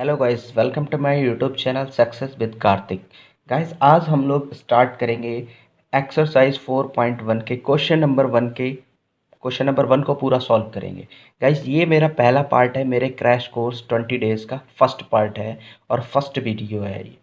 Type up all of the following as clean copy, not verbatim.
Hello guys, welcome to my YouTube channel success with Kartik. Guys, आज हम लोग start करेंगे एक्सरसाइज 4.1 के क्वेश्चन नंबर वन को पूरा सॉल्व करेंगे। गाइस, ये मेरा पहला पार्ट है मेरे क्रैश कोर्स 20 डेज़ का फर्स्ट पार्ट है और फर्स्ट वीडियो है ये।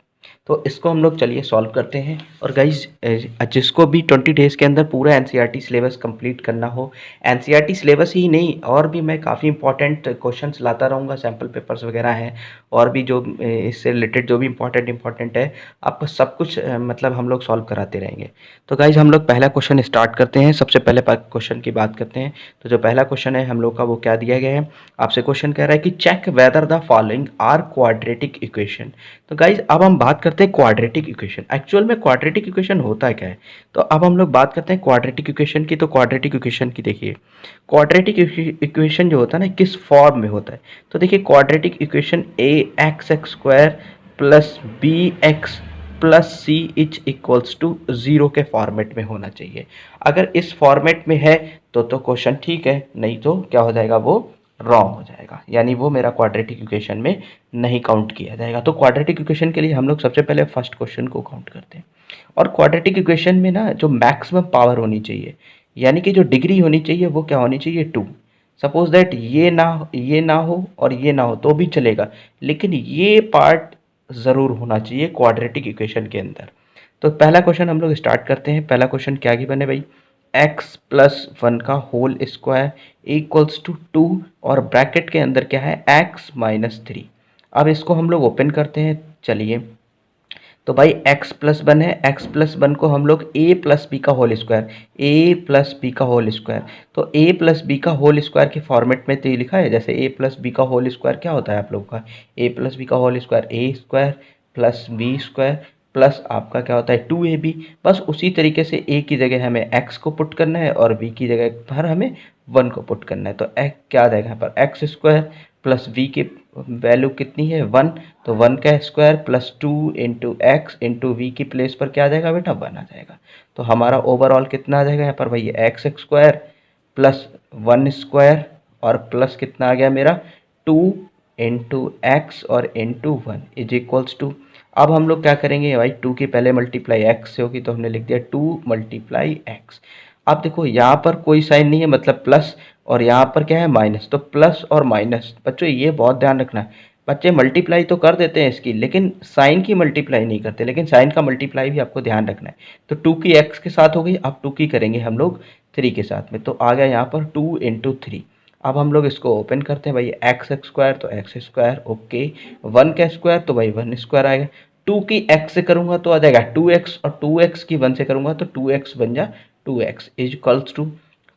तो इसको हम लोग चलिए सॉल्व करते हैं। और गाइस, जिसको भी 20 डेज़ के अंदर पूरा एनसीईआरटी सिलेबस कंप्लीट करना हो, एनसीईआरटी सिलेबस ही नहीं और भी मैं काफ़ी इंपॉर्टेंट क्वेश्चंस लाता रहूँगा, सैम्पल पेपर्स वगैरह हैं और भी जो इससे रिलेटेड जो भी इंपॉर्टेंट है आपको सब कुछ मतलब हम लोग सॉल्व कराते रहेंगे। तो गाइज, हम लोग पहला क्वेश्चन स्टार्ट करते हैं। सबसे पहले क्वेश्चन की बात करते हैं। तो जो पहला क्वेश्चन है हम लोग का वो क्या दिया गया है, आपसे क्वेश्चन कह रहा है कि check weather the following are quadratic equation. तो गाइज, अब हम बात करते हैं क्वाड्रेटिक इक्वेशन। एक्चुअल में क्वाड्रेटिक इक्वेशन होता क्या है, तो अब हम लोग बात करते हैं क्वाड्रेटिक इक्वेशन की। तो क्वाड्रेटिक इक्वेशन की देखिए, क्वाड्रेटिक इक्वेशन जो होता है ना किस फॉर्म में होता है। तो देखिए, quadratic equation a x x square plus b x plus c is equals to zero के फॉर्मेट में होना चाहिए। अगर इस फॉर्मेट में है तो क्वेश्चन ठीक है, नहीं तो क्या हो जाएगा, वो रॉन्ग हो जाएगा, यानी वो मेरा क्वाड्रेटिक इक्वेशन में नहीं काउंट किया जाएगा। तो क्वाड्रेटिक इक्वेशन के लिए हम लोग सबसे पहले फर्स्ट क्वेश्चन को काउंट करते हैं। और क्वाड्रेटिक इक्वेशन में ना जो मैक्सिमम पावर होनी चाहिए, यानी कि जो डिग्री होनी चाहिए वो क्या होनी चाहिए, 2। सपोज दैट ये ना हो और ये ना हो तो भी चलेगा, लेकिन ये पार्ट ज़रूर होना चाहिए क्वाड्रेटिक इक्वेशन के अंदर। तो पहला क्वेश्चन हम लोग स्टार्ट करते हैं। पहला क्वेश्चन क्या गिवन है भाई, एक्स प्लस वन का होल स्क्वायर इक्वल्स टू 2 और ब्रैकेट के अंदर क्या है, एक्स माइनस 3। अब इसको हम लोग ओपन करते हैं। चलिए, तो भाई x प्लस वन है, x प्लस वन को हम लोग a प्लस बी का whole square, a plus b का होल स्क्वायर, तो a प्लस बी का होल स्क्वायर के फॉर्मेट में तो ये लिखा है, जैसे a प्लस बी का होल स्क्वायर क्या होता है आप लोगों का, a प्लस बी का whole square a square plus b square plus आपका क्या होता है 2ab। बस उसी तरीके से a की जगह हमें x को पुट करना है और b की जगह पर हमें 1 को पुट करना है। तो क्या आ जाएगा यहाँ पर, एक्स स्क्वायर प्लस v की वैल्यू कितनी है, 1, तो 1 का square plus 2 into x into v की प्लेस पर क्या आ जाएगा बेटा, 1 आ जाएगा। तो हमारा ओवरऑल कितना आ जाएगा यहाँ पर भाई, एक्स स्क्वायर प्लस 1 स्क्वायर और प्लस कितना आ गया मेरा 2 इंटू एक्स और इंटू 1 इज इक्वल्स टू। अब हम लोग क्या करेंगे भाई, 2 की पहले मल्टीप्लाई एक्स से होगी तो हमने लिख दिया 2 मल्टीप्लाई एक्स। अब देखो यहाँ पर कोई साइन नहीं है, मतलब प्लस, और यहाँ पर क्या है माइनस, तो प्लस और माइनस। बच्चों ये बहुत ध्यान रखना है, बच्चे मल्टीप्लाई तो कर देते हैं इसकी, लेकिन साइन की मल्टीप्लाई नहीं करते, लेकिन साइन का मल्टीप्लाई भी आपको ध्यान रखना है। तो 2 की एक्स के साथ हो गई, अब 2 की करेंगे हम लोग 3 के साथ में, तो आ गया यहाँ पर 2 इंटू 3। अब हम लोग इसको ओपन करते हैं भाई, एक्स स्क्वायर तो एक्स स्क्वायर, ओके, 1 का स्क्वायर तो भाई 1 स्क्वायर आएगा, 2 की एक्स से करूँगा तो आ जाएगा 2x और 2x की 1 से करूँगा तो 2x बन जा 2x इज इक्वल्स टू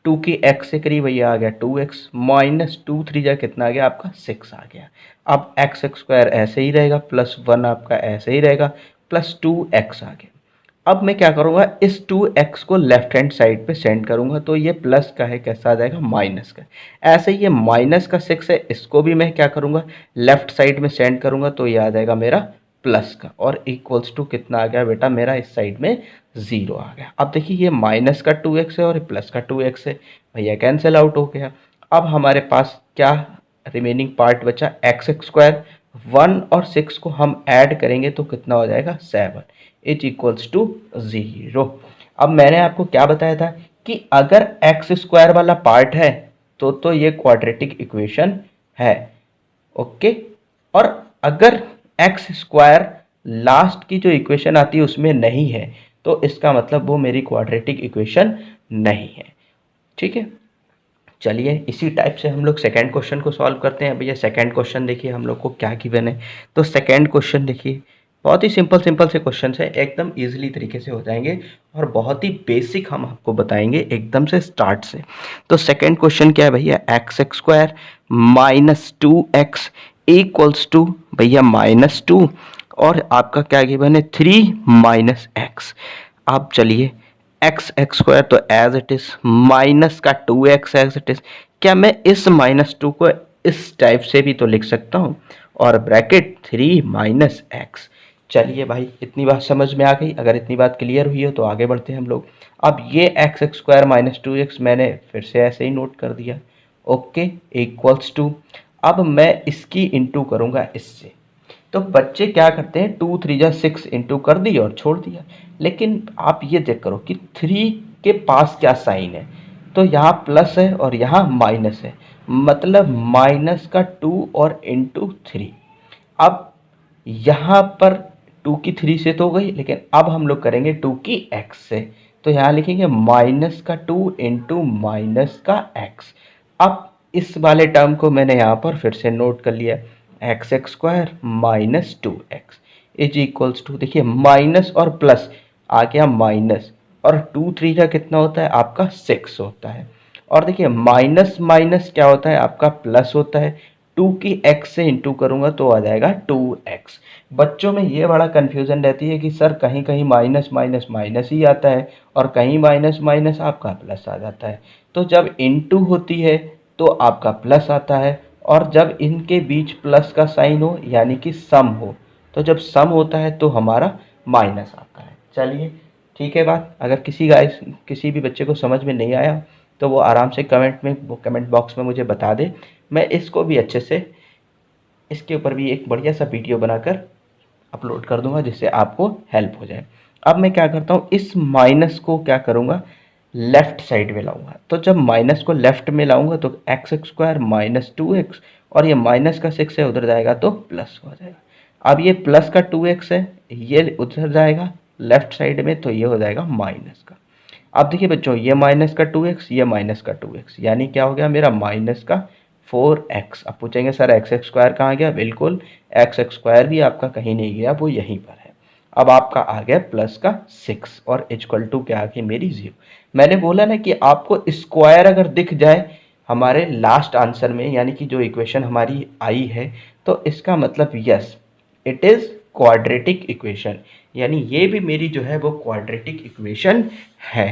2 की x से करीब भैया आ गया 2x माइनस 2 3 जा कितना आ गया आपका 6 आ गया। अब एक्स स्क्वायर ऐसे ही रहेगा प्लस 1 आपका ऐसे ही रहेगा प्लस 2x आ गया। अब मैं क्या करूँगा, इस 2x को लेफ्ट हैंड साइड पे सेंड करूँगा, तो ये प्लस का है कैसा आ जाएगा, माइनस का। ऐसे ही ये माइनस का 6 है, इसको भी मैं क्या करूँगा, लेफ्ट साइड में सेंड करूँगा, तो ये आ जाएगा मेरा प्लस का, और इक्वल्स टू कितना आ गया बेटा मेरा, इस साइड में 0 आ गया। अब देखिए ये माइनस का 2x है और प्लस का 2x है, भैया कैंसिल आउट हो गया। अब हमारे पास क्या रिमेनिंग पार्ट बचा, एक्स स्क्वायर, 1 और 6 को हम ऐड करेंगे तो कितना हो जाएगा 7 इज इक्वल्स टू 0। अब मैंने आपको क्या बताया था कि अगर एक्स स्क्वायर वाला पार्ट है तो ये क्वाड्रेटिक इक्वेशन है, ओके। और अगर एक्स स्क्वायर लास्ट की जो इक्वेशन आती है उसमें नहीं है तो इसका मतलब वो मेरी क्वाड्रेटिक इक्वेशन नहीं है, ठीक है। चलिए इसी टाइप से हम लोग सेकंड क्वेश्चन को सॉल्व करते हैं। भैया सेकंड क्वेश्चन देखिए हम लोग को क्या गिवन है। तो सेकंड क्वेश्चन देखिए, बहुत ही सिंपल से क्वेश्चन है, एकदम इजीली तरीके से हो जाएंगे और बहुत ही बेसिक हम आपको बताएंगे एकदम से स्टार्ट से। तो सेकंड क्वेश्चन क्या है भैया, x x square minus 2x equals to भैया माइनस 2 और आपका क्या गिवन है 3 माइनस एक्स। अब चलिए एक्स एक्स स्क्वायर तो एज इट इज माइनस का 2x एज इट इज, क्या मैं इस माइनस 2 को इस टाइप से भी तो लिख सकता हूँ, और ब्रैकेट 3 माइनस एक्स। चलिए भाई इतनी बात समझ में आ गई, अगर इतनी बात क्लियर हुई हो तो आगे बढ़ते हैं हम लोग। अब ये x x square minus 2x मैंने फिर से ऐसे ही नोट कर दिया, ओके, इक्वल्स टू, अब मैं इसकी इंटू करूँगा इससे, तो बच्चे क्या करते हैं, 2 3 जा 6 इंटू कर दिया और छोड़ दिया। लेकिन आप ये चेक करो कि 3 के पास क्या साइन है, तो यहाँ प्लस है और यहाँ माइनस है, मतलब माइनस का 2 और इंटू 3। अब यहाँ पर 2 की 3 से तो हो गई, लेकिन अब हम लोग करेंगे 2 की x से, तो यहाँ लिखेंगे माइनस का 2 इंटू माइनस का x। अब इस वाले टर्म को मैंने यहाँ पर फिर से नोट कर लिया, x x square minus 2x is equals to, देखिए माइनस और प्लस आ गया माइनस, और 2 3 का कितना होता है आपका 6 होता है, और देखिए माइनस माइनस क्या होता है आपका प्लस होता है। 2 की x से इंटू करूँगा तो आ जाएगा 2x। बच्चों में ये बड़ा कन्फ्यूज़न रहती है कि सर कहीं कहीं माइनस माइनस माइनस ही आता है और कहीं माइनस माइनस आपका प्लस आ जाता है। तो जब इंटू होती है तो आपका प्लस आता है, और जब इनके बीच प्लस का साइन हो यानी कि सम हो, तो जब सम होता है तो हमारा माइनस आता है। चलिए ठीक है बात। अगर किसी भी बच्चे को समझ में नहीं आया तो वो आराम से कमेंट बॉक्स में मुझे बता दे, मैं इसको भी अच्छे से इसके ऊपर भी एक बढ़िया सा वीडियो बनाकर अपलोड कर दूंगा जिससे आपको हेल्प हो जाए। अब मैं क्या करता हूँ, इस माइनस को क्या करूँगा, लेफ्ट साइड में लाऊंगा। तो जब माइनस को लेफ्ट में लाऊंगा तो x x square minus 2x, और ये माइनस का 6 है उधर जाएगा तो प्लस हो जाएगा। अब ये प्लस का 2x है, ये उधर जाएगा लेफ्ट साइड में तो ये हो जाएगा माइनस का। अब देखिए बच्चों, ये माइनस का 2x, ये माइनस का 2x, यानी क्या हो गया मेरा माइनस का 4x। अब पूछेंगे सर एक्स एक्स स्क्वायर कहाँ गया, बिल्कुल एक्स एक्स स्क्वायर भी आपका कहीं नहीं गया, वो यहीं पर है। अब आपका आ गया प्लस का 6 और इक्वल टू क्या आ गई मेरी 0। मैंने बोला ना कि आपको स्क्वायर अगर दिख जाए हमारे लास्ट आंसर में, यानी कि जो इक्वेशन हमारी आई है, तो इसका मतलब yes it is quadratic equation, यानी ये भी मेरी जो है वो क्वाड्रेटिक इक्वेशन है।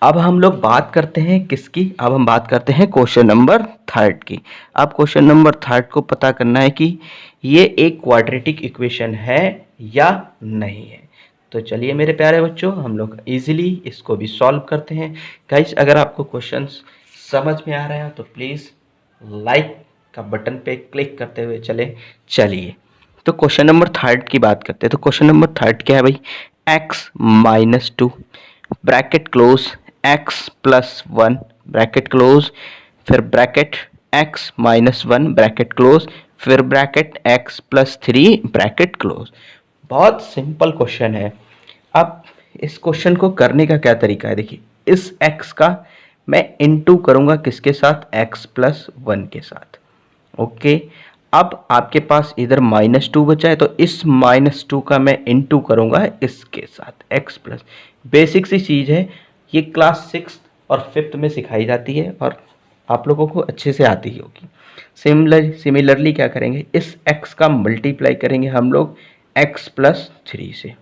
अब हम लोग बात करते हैं किसकी, अब हम बात करते हैं क्वेश्चन नंबर 3 की। अब क्वेश्चन नंबर 3 को पता करना है कि ये एक क्वाड्रेटिक इक्वेशन है या नहीं है। तो चलिए मेरे प्यारे बच्चों, हम लोग इजीली इसको भी सॉल्व करते हैं। गाइस अगर आपको क्वेश्चंस समझ में आ रहा है तो प्लीज़ लाइक का बटन पे क्लिक करते हुए चलिए। तो क्वेश्चन नंबर 3 की बात करते हैं। तो क्वेश्चन नंबर 3 क्या है भाई, x minus 2 bracket close x plus 1 bracket close, फिर bracket x minus 1 bracket close, फिर bracket x plus 3 bracket close. बहुत सिंपल क्वेश्चन है। अब इस क्वेश्चन को करने का क्या तरीका है, देखिए इस x का मैं इनटू करूंगा किसके साथ, x प्लस 1 के साथ। ओके, अब आपके पास इधर -2 बचा है तो इस -2 का मैं इनटू करूंगा इसके साथ x प्लस। बेसिक सी चीज़ है, ये क्लास 6 और 5th में सिखाई जाती है और आप लोगों को अच्छे से आती ही होगी। सिमिलरली क्या करेंगे, इस x का मल्टीप्लाई करेंगे हम लोग x प्लस 3 से,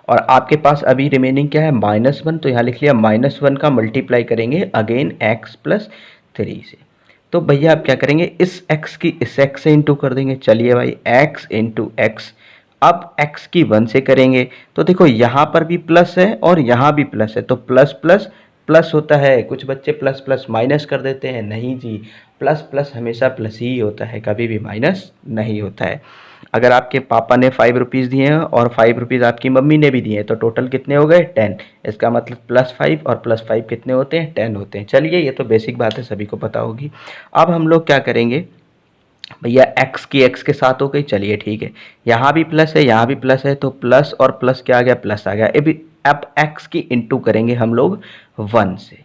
और आपके पास अभी रिमेनिंग क्या है -1, तो यहाँ लिख लिया -1 का मल्टीप्लाई करेंगे अगेन x प्लस 3 से। तो भैया आप क्या करेंगे, इस x की इस x से इंटू कर देंगे। चलिए भाई x इंटू एक्स, अब x की 1 से करेंगे तो देखो यहाँ पर भी प्लस है और यहाँ भी प्लस है, तो प्लस प्लस प्लस होता है। कुछ बच्चे प्लस प्लस माइनस कर देते हैं, नहीं जी, प्लस प्लस हमेशा प्लस ही होता है, कभी भी माइनस नहीं होता है। अगर आपके पापा ने 5 रुपीज़ दिए हैं और 5 रुपीज़ आपकी मम्मी ने भी दिए हैं तो टोटल कितने हो गए 10। इसका मतलब +5 और +5 कितने होते हैं 10 होते हैं। चलिए ये तो बेसिक बात है, सभी को पता होगी। अब हम लोग क्या करेंगे भैया, x की x के साथ हो गई, चलिए ठीक है, यहाँ भी प्लस है यहाँ भी प्लस है, तो प्लस और प्लस क्या आ गया प्लस आ गया। अब x की इंटू करेंगे हम लोग 1 से।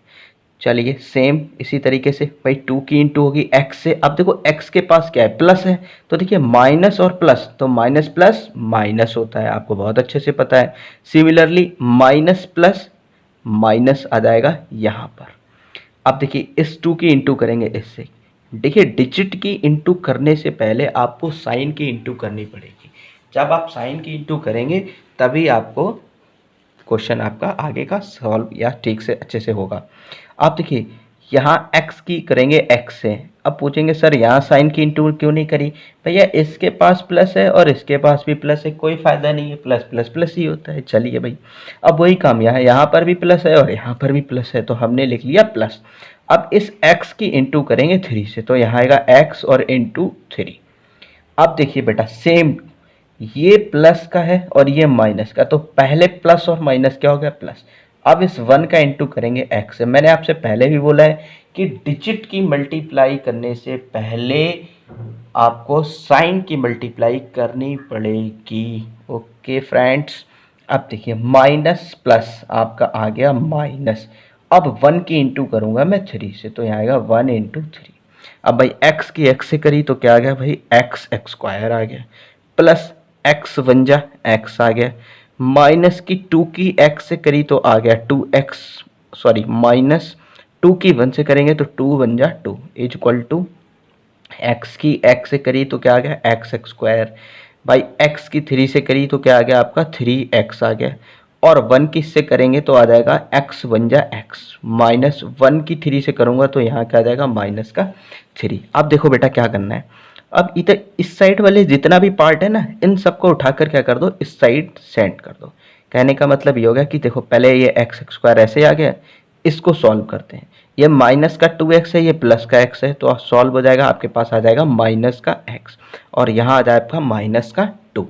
चलिए सेम इसी तरीके से भाई 2 की इंटू होगी x से। अब देखो x के पास क्या है प्लस है, तो देखिए माइनस और प्लस, तो माइनस प्लस माइनस होता है, आपको बहुत अच्छे से पता है। सिमिलरली माइनस प्लस माइनस आ जाएगा यहाँ पर। अब देखिए इस 2 की इंटू करेंगे इससे। देखिए डिजिट की इंटू करने से पहले आपको साइन की इंटू करनी पड़ेगी। जब आप साइन की इंटू करेंगे तभी आपको क्वेश्चन आपका आगे का सॉल्व या ठीक से अच्छे से होगा। आप देखिए यहाँ x की करेंगे x से। अब पूछेंगे सर यहाँ साइन की इंटू क्यों नहीं करी, भैया इसके पास प्लस है और इसके पास भी प्लस है, कोई फ़ायदा नहीं है, प्लस प्लस प्लस ही होता है। चलिए भाई अब वही काम यहाँ पर भी प्लस है और यहाँ पर भी प्लस है, तो हमने लिख लिया प्लस। अब इस x की इंटू करेंगे 3 से, तो यहाँ आएगा x और इंटू 3। अब देखिए बेटा सेम, ये प्लस का है और ये माइनस का, तो पहले प्लस और माइनस क्या हो गया, प्लस। अब इस 1 का इंटू करेंगे एक्स से। मैंने आपसे पहले भी बोला है कि डिजिट की मल्टीप्लाई करने से पहले आपको साइन की मल्टीप्लाई करनी पड़ेगी। ओके फ्रेंड्स, अब देखिए माइनस प्लस आपका आ गया माइनस। अब 1 की इंटू करूंगा मैं 3 से, तो यहाँ आएगा 1 इंटू 3। अब भाई एक्स की एक्स से करी तो क्या आ गया भाई, एक्स एक्स स्क्वायर आ गया, प्लस एक्स वन जा एक्स आ गया, माइनस की 2 की एक्स से करी तो आ गया 2x, सॉरी माइनस 2 की 1 से करेंगे तो 2 वन जा 2 इज इक्वल टू एक्स की एक्स से करी तो क्या आ गया एक्स एक्स स्क्वायर, भाई एक्स की 3 से करी तो क्या आ गया आपका 3x आ गया, और 1 की इससे करेंगे तो आ जाएगा एक्स वन जा एक्स, माइनस 1 की 3 से करूँगा तो यहाँ क्या आ जाएगा माइनस का 3। अब देखो बेटा क्या करना है, अब इधर इस साइड वाले जितना भी पार्ट है ना, इन सबको उठाकर क्या कर दो, इस साइड सेंड कर दो। कहने का मतलब ये हो गया कि देखो पहले ये एक्स स्क्वायर ऐसे आ गया, इसको सॉल्व करते हैं। ये माइनस का 2x है, ये प्लस का x है, तो सॉल्व हो जाएगा, आपके पास आ जाएगा माइनस का x, और यहाँ आ जाएगा माइनस का 2।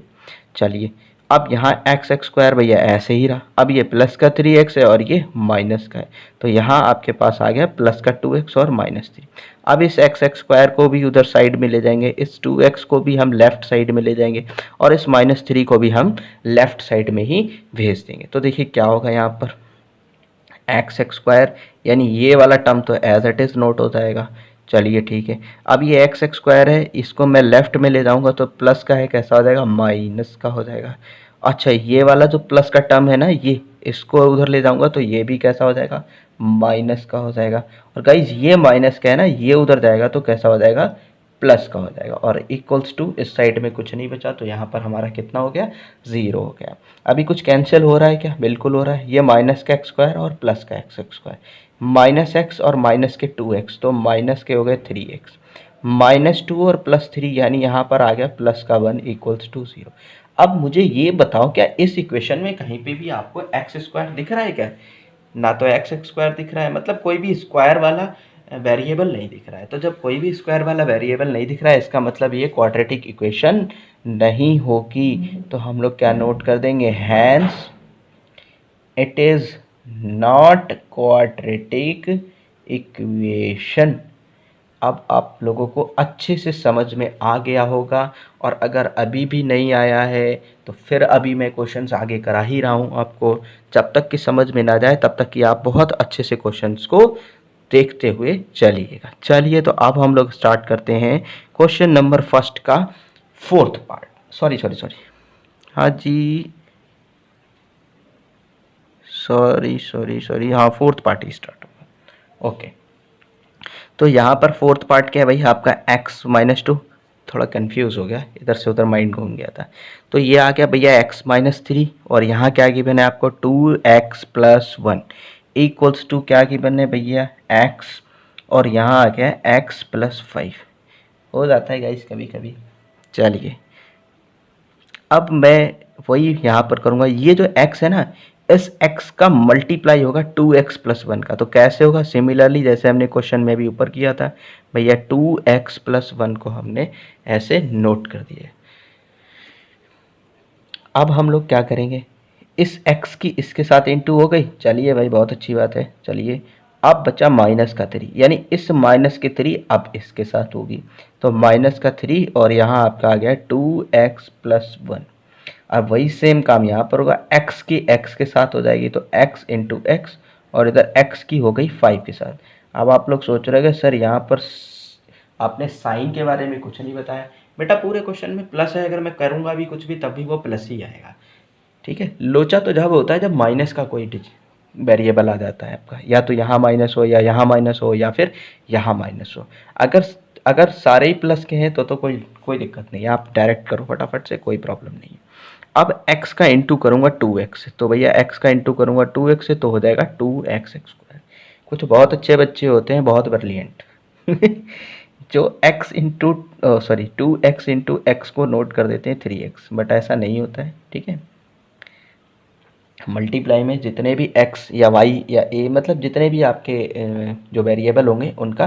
चलिए अब यहाँ एक्स एक्स स्क्वायर भैया ऐसे ही रहा, अब ये प्लस का 3x है और ये माइनस का है, तो यहाँ आपके पास आ गया प्लस का 2x और माइनस 3। अब इस एक्स एक्स स्क्वायर को भी उधर साइड में ले जाएंगे, इस 2x को भी हम लेफ्ट साइड में ले जाएंगे, और इस माइनस 3 को भी हम लेफ्ट साइड में ही भेज देंगे। तो देखिए क्या होगा यहाँ पर, एक्स एक्स स्क्वायर यानी ये वाला टर्म तो एज इट इज़ नोट हो जाएगा। चलिए ठीक है, अब ये एक्स एक्स स्क्वायर है, इसको मैं लेफ्ट में ले जाऊंगा तो प्लस का है कैसा हो जाएगा, माइनस का हो जाएगा। अच्छा ये वाला जो प्लस का टर्म है ना, ये इसको उधर ले जाऊंगा तो ये भी कैसा हो जाएगा, माइनस का हो जाएगा। और गाइज ये माइनस का है ना, ये उधर जाएगा तो कैसा हो जाएगा, प्लस का हो जाएगा, और इक्वल्स टू इस साइड में कुछ नहीं बचा, तो यहाँ पर हमारा कितना हो गया, 0 हो गया। अभी कुछ कैंसिल हो रहा है क्या, बिल्कुल हो रहा है, ये माइनस का एक्स स्क्वायर और प्लस का x x square, minus x और माइनस के 2x, तो माइनस के हो गए 3x, माइनस 2 और प्लस 3 यानी यहाँ पर आ गया प्लस का 1 इक्वल्स टू 0। अब मुझे ये बताओ, क्या इस इक्वेशन में कहीं पे भी आपको एक्स स्क्वायर दिख रहा है क्या, ना तो एक्स स्क्वायर दिख रहा है, मतलब कोई भी स्क्वायर वाला वेरिएबल नहीं दिख रहा है। तो जब कोई भी स्क्वायर वाला वेरिएबल नहीं दिख रहा है, इसका मतलब ये क्वाड्रेटिक इक्वेशन नहीं होगी। तो हम लोग क्या नोट कर देंगे, hence it is not quadratic equation. अब आप लोगों को अच्छे से समझ में आ गया होगा, और अगर अभी भी नहीं आया है तो फिर अभी मैं क्वेश्चंस आगे करा ही रहा हूँ आपको, जब तक कि समझ में ना जाए तब तक कि आप बहुत अच्छे से क्वेश्चंस को देखते हुए चलिएगा। चलिए तो अब हम लोग स्टार्ट करते हैं क्वेश्चन नंबर फर्स्ट का fourth part, sorry sorry sorry, हाँ जी सॉरी सॉरी सॉरी, हाँ फोर्थ पार्ट ही स्टार्ट होगा। ओके, तो यहाँ पर फोर्थ पार्ट क्या है भाई, आपका x माइनस 2, थोड़ा कंफ्यूज हो गया, इधर से उधर माइंड घूम गया था। तो ये आ गया भैया x माइनस 3, और यहाँ क्या गिवन है आपको 2x प्लस 1 इक्वल्स टू क्या गिवन है भैया x, और यहाँ आ गया x प्लस 5, हो जाता है गाइस कभी कभी। चलिए अब मैं वही यहाँ पर करूँगा, ये जो x है ना, इस x का मल्टीप्लाई होगा 2x प्लस 1 का। तो कैसे होगा, सिमिलरली जैसे हमने क्वेश्चन में भी ऊपर किया था भैया, 2x प्लस 1 को हमने ऐसे नोट कर दिया। अब हम लोग क्या करेंगे, इस x की इसके साथ इंटू हो गई, चलिए भाई बहुत अच्छी बात है। चलिए अब बचा माइनस का 3, यानी इस माइनस के 3 अब इसके साथ होगी, तो माइनस का 3 और यहाँ आपका आ गया 2x प्लस 1। अब वही सेम काम यहाँ पर होगा, x की x के साथ हो जाएगी तो x इंटू एक्स, और इधर x की हो गई 5 के साथ। अब आप लोग सोच रहे हैं सर यहाँ पर आपने साइन के बारे में कुछ नहीं बताया। बेटा पूरे क्वेश्चन में प्लस है, अगर मैं करूँगा भी कुछ भी तब भी वो प्लस ही आएगा, ठीक है। लोचा तो जब होता है जब माइनस का कोई वेरिएबल आ जाता है आपका, या तो यहाँ माइनस हो या यहाँ माइनस हो या फिर यहाँ माइनस हो। अगर अगर सारे ही प्लस के हैं तो कोई कोई दिक्कत नहीं है, आप डायरेक्ट करो फटाफट से, कोई प्रॉब्लम नहीं है। अब x का इंटू करूँगा 2x से, तो भैया x का इंटू करूँगा 2x से तो हो जाएगा 2x एक्स स्क्वायर। कुछ बहुत अच्छे बच्चे होते हैं, बहुत ब्रिलियंट जो x into sorry 2x into x को नोट कर देते हैं 3x, बट ऐसा नहीं होता है, ठीक है। मल्टीप्लाई में जितने भी x या y या a, मतलब जितने भी आपके जो वेरिएबल होंगे उनका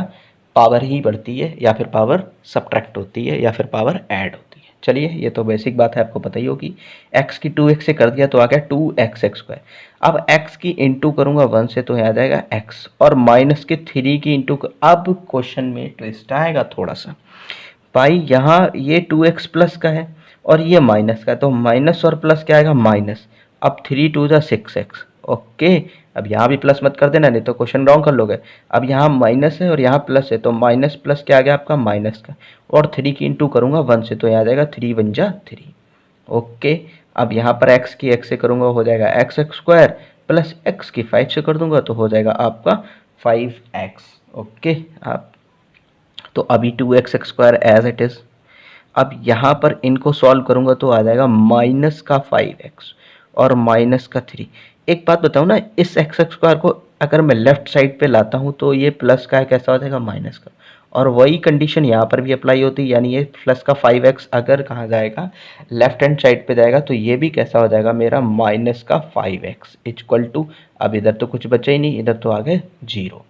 पावर ही बढ़ती है, या फिर पावर सब्ट्रैक्ट होती है, या फिर पावर ऐड होती है। चलिए ये तो बेसिक बात है, आपको पता ही होगी। x की 2x से कर दिया तो आ गया 2x²। अब x की इंटू करूँगा 1 से तो यहाँ आ जाएगा x, और माइनस के 3 की इंटू। अब क्वेश्चन में ट्विस्ट आएगा थोड़ा सा भाई, यहाँ ये 2x प्लस का है और ये माइनस का है, तो माइनस और प्लस क्या आएगा माइनस। अब 3 2 जा 6x। ओके, अब यहाँ भी प्लस मत कर देना नहीं तो क्वेश्चन रॉन्ग कर लोगे। अब यहाँ माइनस है और यहाँ प्लस है, तो माइनस प्लस क्या आ गया आपका माइनस का, और 3 की इंटू करूँगा 1 से तो यहाँ आ जाएगा 3 1 जा 3। ओके, अब यहाँ पर x की x से करूँगा हो जाएगा x² प्लस x की 5 से कर दूंगा तो हो जाएगा आपका 5x। ओके, आप तो अभी 2x² एज इट इज़। अब यहाँ पर इनको सॉल्व करूँगा तो आ जाएगा माइनस का 5x और माइनस का 3। एक बात बताऊँ ना, इस x² को अगर मैं लेफ्ट साइड पे लाता हूँ तो ये प्लस का है, कैसा हो जाएगा माइनस का, और वही कंडीशन यहाँ पर भी अप्लाई होती है, यानी ये प्लस का 5x अगर कहाँ जाएगा लेफ्ट हैंड साइड पे जाएगा तो ये भी कैसा हो जाएगा मेरा माइनस का 5x इक्वल टू, अब इधर तो कुछ बचा ही नहीं, इधर तो आ गए 0।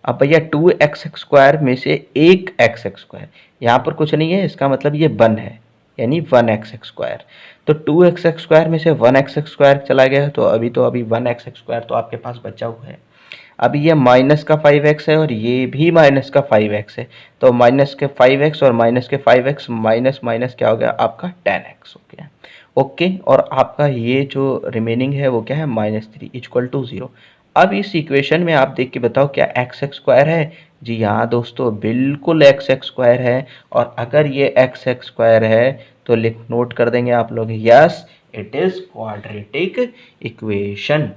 अब भैया 2x² में से एक x², यहाँ पर कुछ नहीं है, इसका मतलब ये 1 है, यानी 1x²। तो 2x² में से 1x² चला गया, तो अभी 1x² तो आपके पास बचा हुआ है। अभी ये माइनस का 5x है और ये भी माइनस का 5x है, तो माइनस के 5x और माइनस के 5x माइनस माइनस क्या हो गया आपका 10x हो गया। ओके, और आपका ये जो रिमेनिंग है वो क्या है -3 इक्वल टू 0। अब इस इक्वेशन में आप देख के बताओ क्या x² है। जी हाँ दोस्तों, बिल्कुल x² है, और अगर ये x² है तो लिख नोट कर देंगे आप लोग, yes it is quadratic equation.